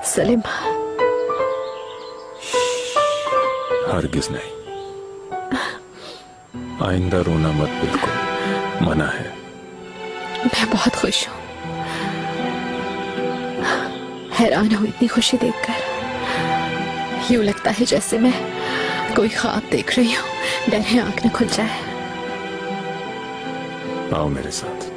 सलीम, हरगिज नहीं, आइंदा रोना मत, बिल्कुल मना है। मैं बहुत खुश हूँ, हैरान हूँ इतनी खुशी देखकर। यूं लगता है जैसे मैं कोई ख्वाब देख रही हूँ, डर है आंख न खुल जाए। आओ मेरे साथ।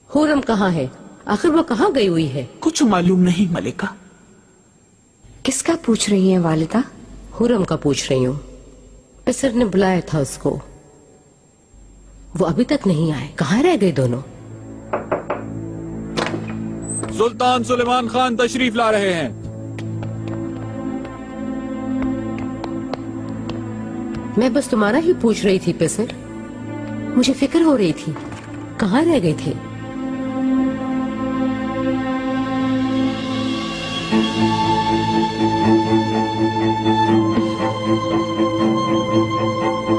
हुरम कहाँ है? आखिर वो कहाँ गई हुई है? कुछ मालूम नहीं मलिका। किसका पूछ रही हैं वालिदा? हुरम का पूछ रही हूँ। पिसर ने बुलाया था उसको, वो अभी तक नहीं आए। कहाँ रह गए दोनों? सुल्तान सुलेमान खान तशरीफ ला रहे हैं। मैं बस तुम्हारा ही पूछ रही थी पिसर, मुझे फिक्र हो रही थी कहाँ रह गए थे।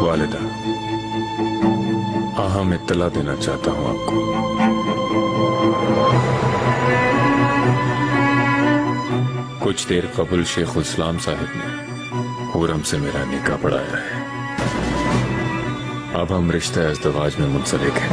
वालिदा, अहम इत्तला देना चाहता हूं आपको। कुछ देर कबल शेखुल इस्लाम साहिब ने हुरम से मेरा निकाह पढ़ाया है। अब हम रिश्ता इज़्दिवाज में मुंसलिक हैं।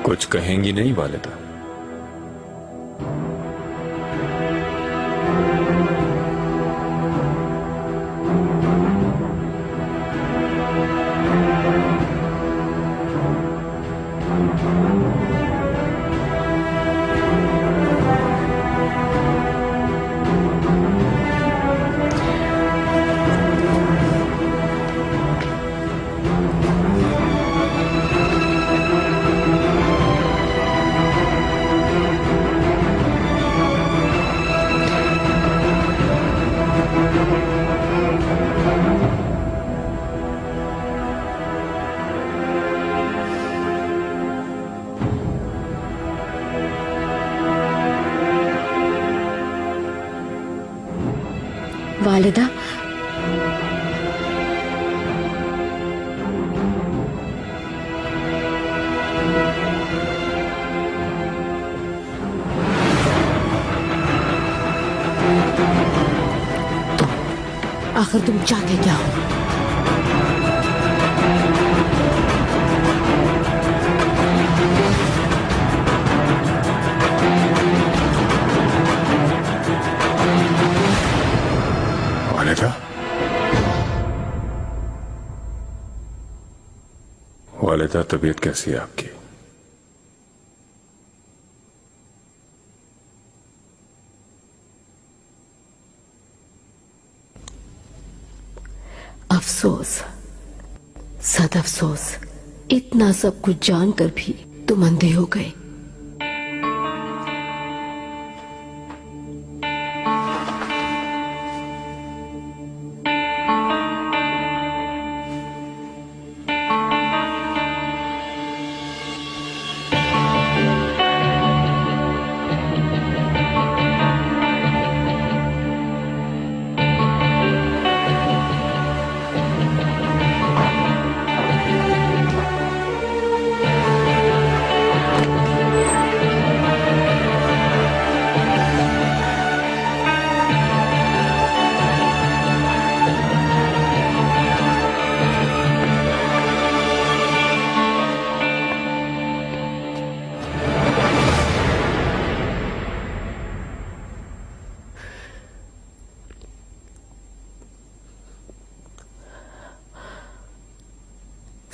कुछ कहेंगी नहीं वालिदा? वालिदा, आखिर तुम चाहते क्या हो? वालिदा, वालिदा तबीयत कैसी है आपकी? अफसोस, सद अफसोस, इतना सब कुछ जानकर भी तुम अंधे हो गए।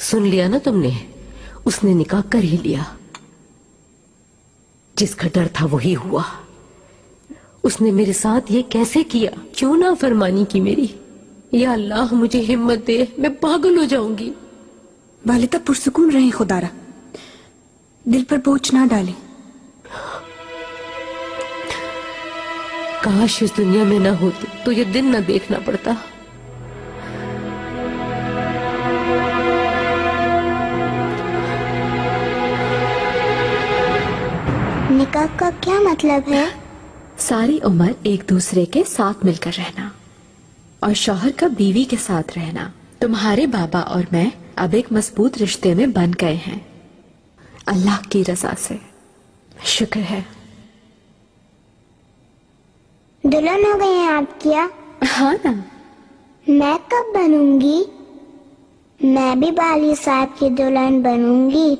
सुन लिया ना तुमने? उसने निकाह कर ही लिया। जिसका डर था वही हुआ। उसने मेरे साथ ये कैसे किया? क्यों ना फरमानी की मेरी? या अल्लाह मुझे हिम्मत दे, मैं पागल हो जाऊंगी। वालिदा पुरसुकून रहे खुदारा, दिल पर बोझ ना डालें। काश इस दुनिया में ना होती तो ये दिन ना देखना पड़ता। निकाह का क्या मतलब है? सारी उम्र एक दूसरे के साथ मिलकर रहना और शौहर का बीवी के साथ रहना। तुम्हारे बाबा और मैं अब एक मजबूत रिश्ते में बन गए हैं, अल्लाह की रजा से। शुक्र है। दुल्हन हो गई हैं आप क्या? हाँ ना। मैं कब बनूंगी? मैं भी वाली साहब की दुल्हन बनूंगी।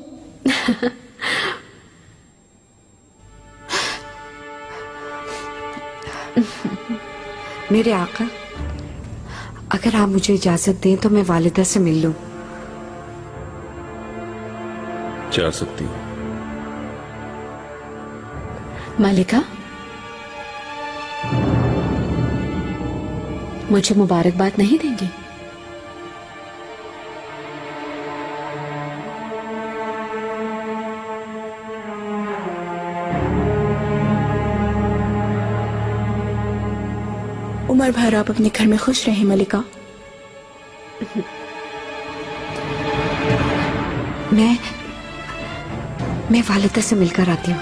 मेरे आका, अगर आप मुझे इजाजत दें तो मैं वालिदा से मिल लूं। जा सकती हो। मालिका, मुझे मुबारकबाद नहीं देंगे? उमर भर आप अपने घर में खुश रहें मलिका। मैं वालिदा से मिलकर आती हूँ।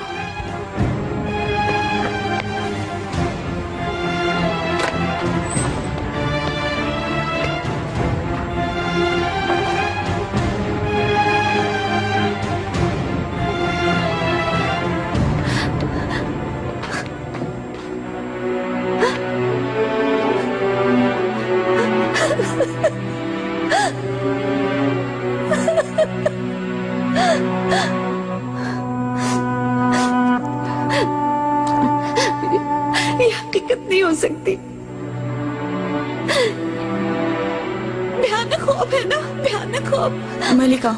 ये हकीकत नहीं हो सकती। भयानक ख्वाब है ना, भयानक ख्वाब। मलिका,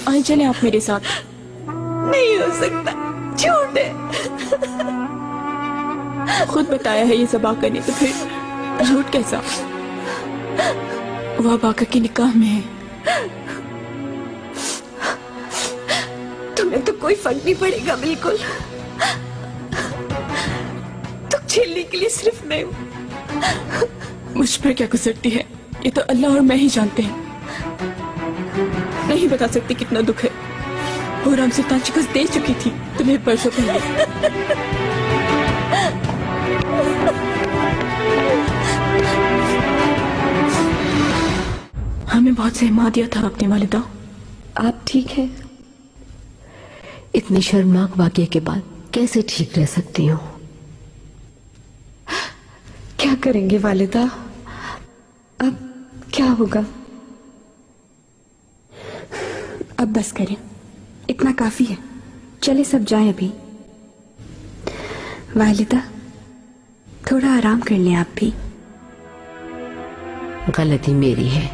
आइए चले आप मेरे साथ। नहीं हो सकता, झूठ है। खुद बताया है ये सब आका ने, तो फिर झूठ कैसा? वो अब आका के निकाह में है। तुम्हें तो कोई फर्क नहीं पड़ेगा बिल्कुल। तुम झेलने के लिए सिर्फ मैं हूं। मुझ पर क्या गुजरती है ये तो अल्लाह और मैं ही जानते हैं। नहीं बता सकते कितना दुख है। और हमसे शिकस्त दे चुकी थी तुम्हें परसों पहले। हमें बहुत सहमा दिया था अपने वालिदा। आप ठीक है? इतने शर्मनाक वाकये के बाद कैसे ठीक रह सकती हूँ? क्या करेंगे वालिदा? अब क्या होगा? अब बस करें, इतना काफी है। चले सब जाएं अभी। वालिदा, थोड़ा आराम कर लें आप भी। गलती मेरी है।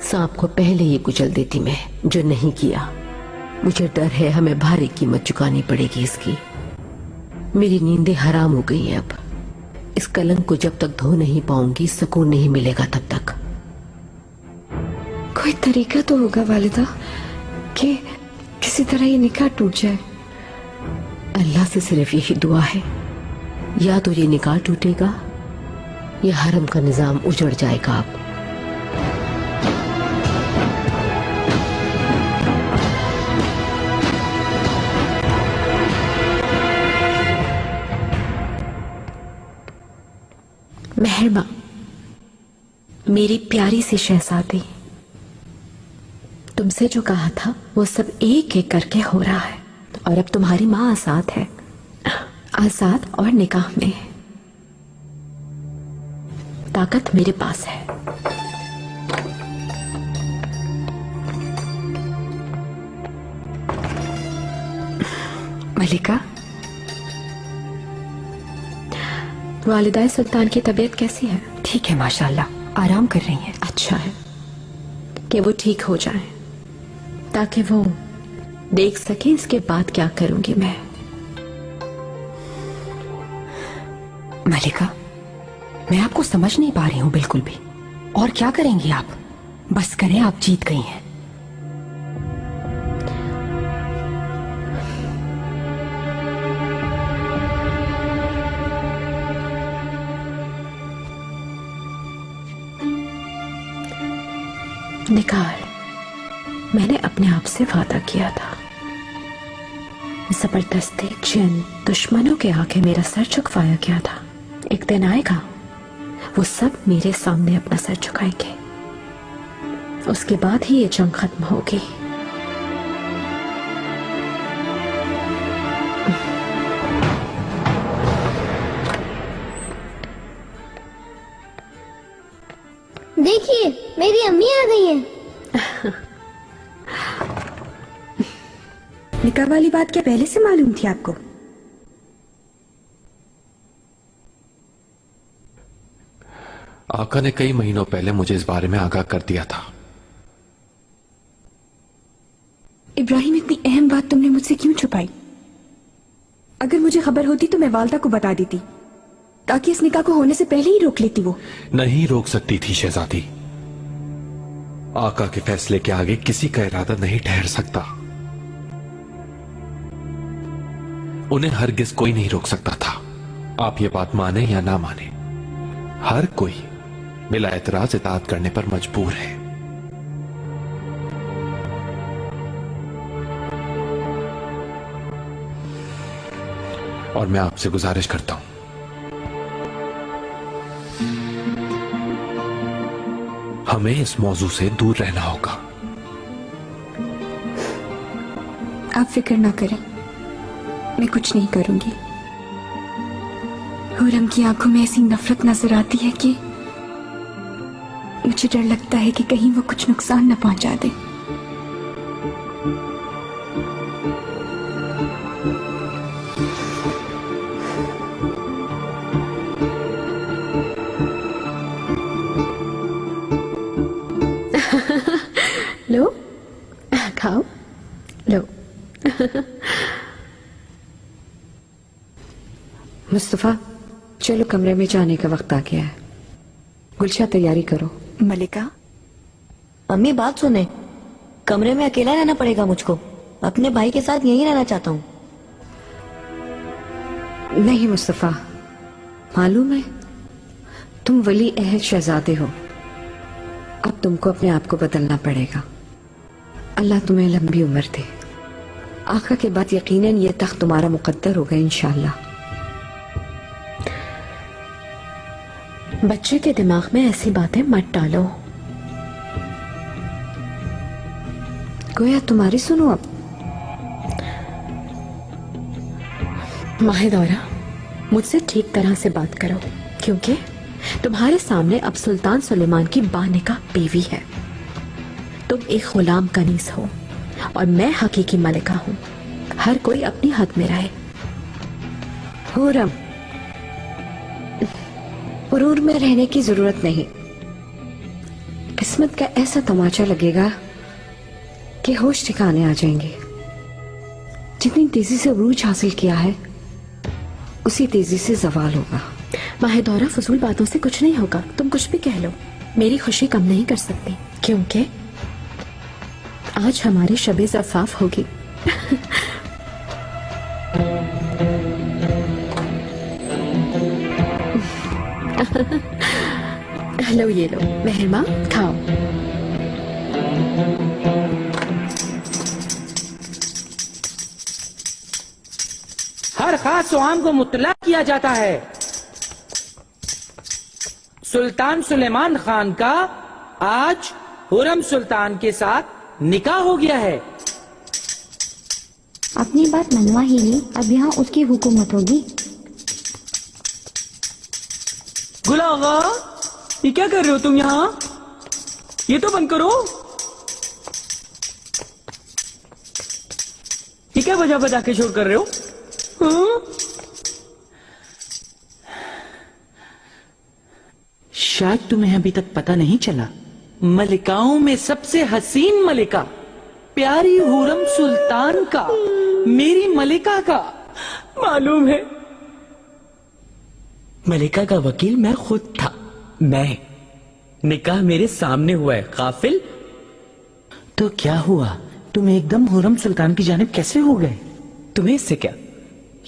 सांप को पहले ही कुचल देती मैं, जो नहीं किया। मुझे डर है हमें भारी कीमत चुकानी पड़ेगी इसकी। मेरी नींदें हराम हो गई हैं अब। इस कलंक को जब तक धो नहीं पाऊंगी सुकून नहीं मिलेगा तब तक। कोई तरीका तो होगा वालिदा कि किसी तरह ये निकाह टूट जाए। अल्लाह से सिर्फ यही दुआ है, या तो ये निकाह टूटेगा या हरम का निजाम उजड़ जाएगा। अब मेहरबा, मेरी प्यारी सी शहजादी, तुमसे जो कहा था वो सब एक एक करके हो रहा है। और अब तुम्हारी माँ आजाद है, आजाद और निकाह में। ताकत मेरे पास है। मलिका, वालिदा सुल्तान की तबीयत कैसी है? ठीक है माशाल्लाह, आराम कर रही हैं। अच्छा है कि वो ठीक हो जाए ताकि वो देख सके इसके बाद क्या करूंगी मैं। मलिका, मैं आपको समझ नहीं पा रही हूँ बिल्कुल भी। और क्या करेंगी आप? बस करें, आप जीत गई हैं। निकार, मैंने अपने आप से वादा किया था, जबरदस्ती जिन दुश्मनों के आगे मेरा सर झुकवाया गया था, एक दिन आएगा वो सब मेरे सामने अपना सर झुकाएंगे। उसके बाद ही ये जंग खत्म होगी। देखिए, मेरी अम्मी आ गई है। निकाह वाली बात क्या पहले से मालूम थी आपको? आका ने कई महीनों पहले मुझे इस बारे में आगाह कर दिया था। इब्राहिम, इतनी अहम बात तुमने मुझसे क्यों छुपाई? अगर मुझे खबर होती तो मैं वालदा को बता देती, ताकि इस निकाह को होने से पहले ही रोक लेती। वो नहीं रोक सकती थी शहजादी। आका के फैसले के आगे किसी का इरादा नहीं ठहर सकता। उन्हें हरगिज कोई नहीं रोक सकता था। आप ये बात माने या ना माने, हर कोई बिला एतराज इताअत करने पर मजबूर है। और मैं आपसे गुजारिश करता हूं, हमें इस मौजू से दूर रहना होगा। आप फिक्र ना करें, मैं कुछ नहीं करूंगी। हुरम की आंखों में ऐसी नफरत नजर आती है कि मुझे डर लगता है कि कहीं वो कुछ नुकसान न पहुंचा दे। लो, खाओ, लो। मुस्तफा, चलो कमरे में जाने का वक्त आ गया है। गुलशा, तैयारी करो। मलिका, अम्मी बात सुने, कमरे में अकेला रहना पड़ेगा मुझको। अपने भाई के साथ यहीं रहना चाहता हूँ। नहीं मुस्तफा, मालूम है तुम वली अहद शहजादे हो। अब तुमको अपने आप को बदलना पड़ेगा। अल्लाह तुम्हें लंबी उम्र दे। आका के बाद यकीनन ये तख्त तुम्हारा मुकद्दर होगा इंशाअल्लाह। बच्चे के दिमाग में ऐसी बातें मत डालो। गोया तुम्हारी सुनो। अब माहिदौरा, मुझसे ठीक तरह से बात करो, क्योंकि तुम्हारे सामने अब सुल्तान सुलेमान की बानिका बीवी है। तुम एक गुलाम कनीस हो और मैं हकीकी मलिका हूं। हर कोई अपनी हद में रहे। हुरम, गुरूर में रहने की जरूरत नहीं। किस्मत का ऐसा तमाचा लगेगा कि होश ठिकाने आ जाएंगे। जितनी तेजी से उरूज हासिल किया है, उसी तेजी से जवाल होगा। माहिदौरा, फजूल बातों से कुछ नहीं होगा। तुम कुछ भी कह लो, मेरी खुशी कम नहीं कर सकती, क्योंकि आज हमारी शबे ज़फ़ाफ़ होगी। लो, ये लो मेहरमा, खाओ। हर खास सुहाम को मुतला किया जाता है। सुल्तान सुलेमान खान का आज हुरम सुल्तान के साथ निकाह हो गया है। अपनी बात मनवा ही ली, अब यहाँ उसकी हुकूमत होगी। गुला आगा, ये क्या कर रहे हो तुम यहाँ? ये तो बंद करो। ये क्या बजा बजा के शोर कर रहे हो? हाँ? शायद तुम्हें अभी तक पता नहीं चला, मलिकाओं में सबसे हसीन मलिका प्यारी हुरम सुल्तान का, मेरी मलिका का। मालूम है, मलिका का वकील मैं खुद था। मैं, निकाह मेरे सामने हुआ है। काफिल, तो क्या हुआ, तुम एकदम हुरम सुल्तान की जानिब कैसे हो गए? तुम्हें इससे क्या?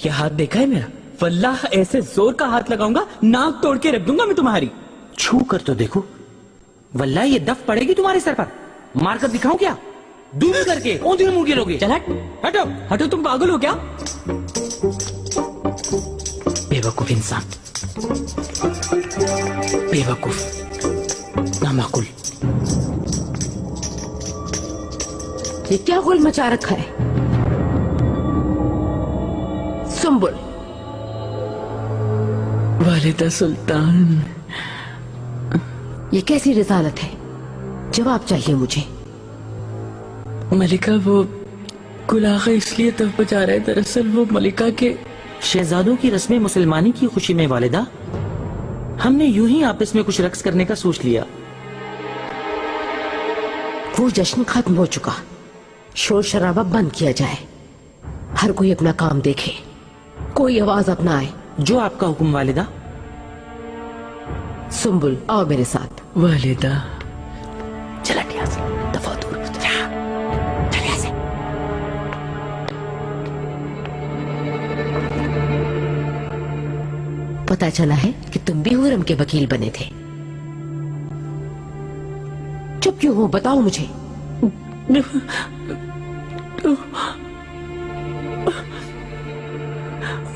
यह हाथ देखा है मेरा? वल्लाह ऐसे जोर का हाथ लगाऊंगा, नाक तोड़ के रख दूंगा मैं तुम्हारी। छू कर तो देखो, वल्लाह ये दफ पड़ेगी तुम्हारे सर पर। मारकर दिखाऊं क्या? दूर करके ऊंधी मुंह गिरोगे। चल हट, हटो हटो, तुम पागल हो क्या? बेवकूफ इंसान, बेवकूफ, नामाकुल। ये क्या गुल मचा रखा है? सुंबुल, वालिदा सुल्तान, ये कैसी रिसालत है? जवाब चाहिए मुझे। मलिका, वो गुलागा इसलिए तब बजा रहे, दरअसल वो मलिका के शहजादों की रस्म मुसलमानी की खुशी में वालिदा, हमने यूं ही आपस में कुछ रक्स करने का सोच लिया। वो जश्न खत्म हो चुका, शोर शराबा बंद किया जाए, हर कोई अपना काम देखे, कोई आवाज अपना आए। जो आपका हुक्म वालिदा। सुंबुल, आओ मेरे साथ। वालिदा, चल हट यहाँ से, दफा दूर जा, चल यहाँ से। पता चला है कि तुम भी हुरम के वकील बने थे। चुप क्यों हो, बताओ मुझे।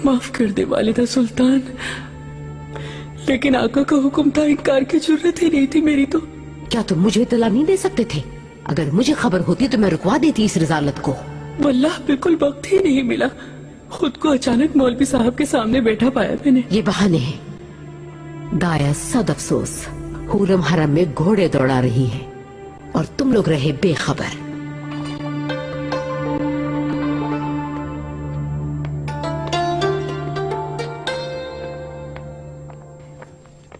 माफ कर दे वालिदा सुल्तान, लेकिन आका का हुक्म था, इनकार की जरूरत ही नहीं थी मेरी तो। क्या तुम मुझे इत्तला नहीं दे सकते थे? अगर मुझे खबर होती तो मैं रुकवा देती इस रिसालत को। वल्लाह बिल्कुल वक्त ही नहीं मिला, खुद को अचानक मौलवी साहब के सामने बैठा पाया मैंने। ये बहाने हैं। दाया सद अफसोस, हुरम हरम में घोड़े दौड़ा रही है और तुम लोग रहे बेखबर।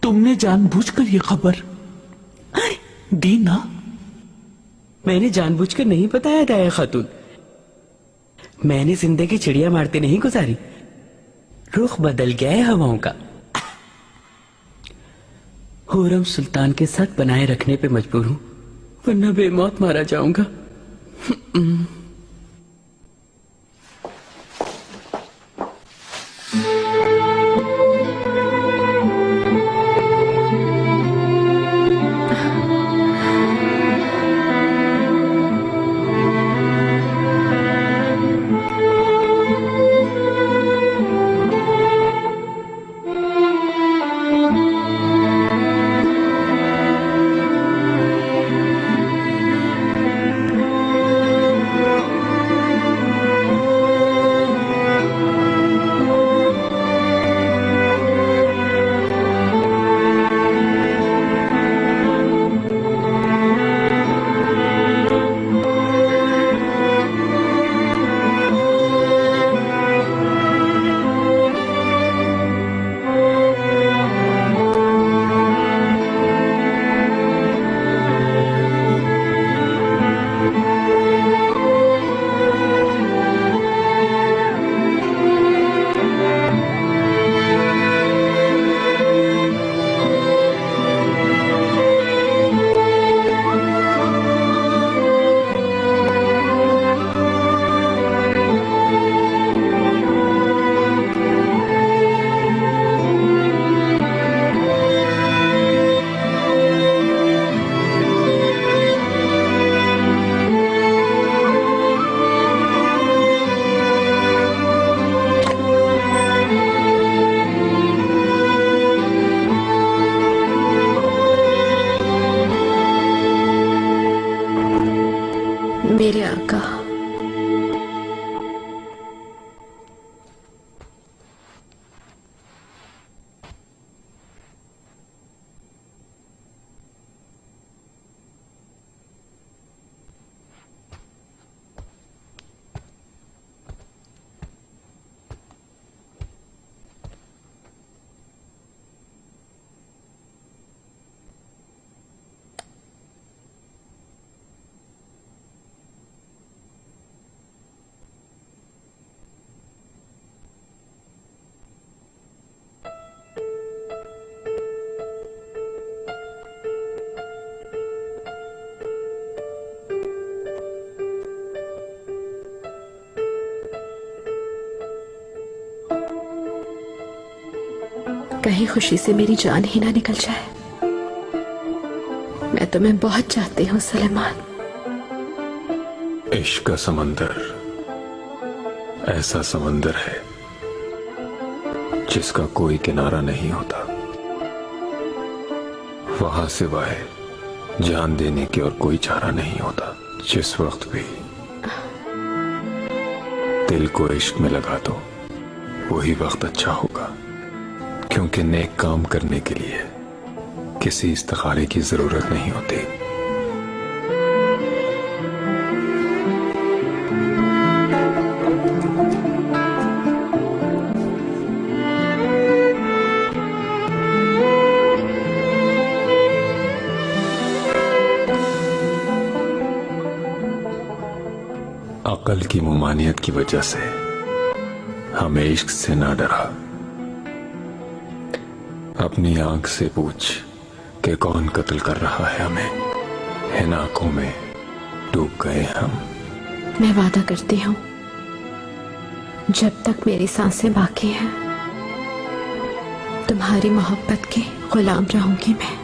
तुमने जानबूझकर ये खबर दी ना? मैंने जानबूझकर नहीं बताया दाया खातून, मैंने जिंदगी चिड़िया मारते नहीं गुजारी, रुख बदल गया है हवाओं का। हुरम सुल्तान के साथ बनाए रखने पे मजबूर हूं, वरना बेमौत मारा जाऊंगा। मेरे आका, कहीं खुशी से मेरी जान ही ना निकल जाए। मैं तुम्हें बहुत चाहती हूँ सुलेमान। इश्क का समंदर ऐसा समंदर है जिसका कोई किनारा नहीं होता। वहां सिवाय जान देने की और कोई चारा नहीं होता। जिस वक्त भी दिल को इश्क में लगा दो वही वक्त अच्छा होगा, क्योंकि नेक काम करने के लिए किसी इस्तिखारे की जरूरत नहीं होती। अकल की मुमानियत की वजह से हमें इश्क से ना डरा। अपनी आंख से पूछ कि कौन कत्ल कर रहा है हमें। इन आंखों में डूब गए हम। मैं वादा करती हूँ जब तक मेरी सांसें बाकी हैं तुम्हारी मोहब्बत की गुलाम रहूंगी मैं।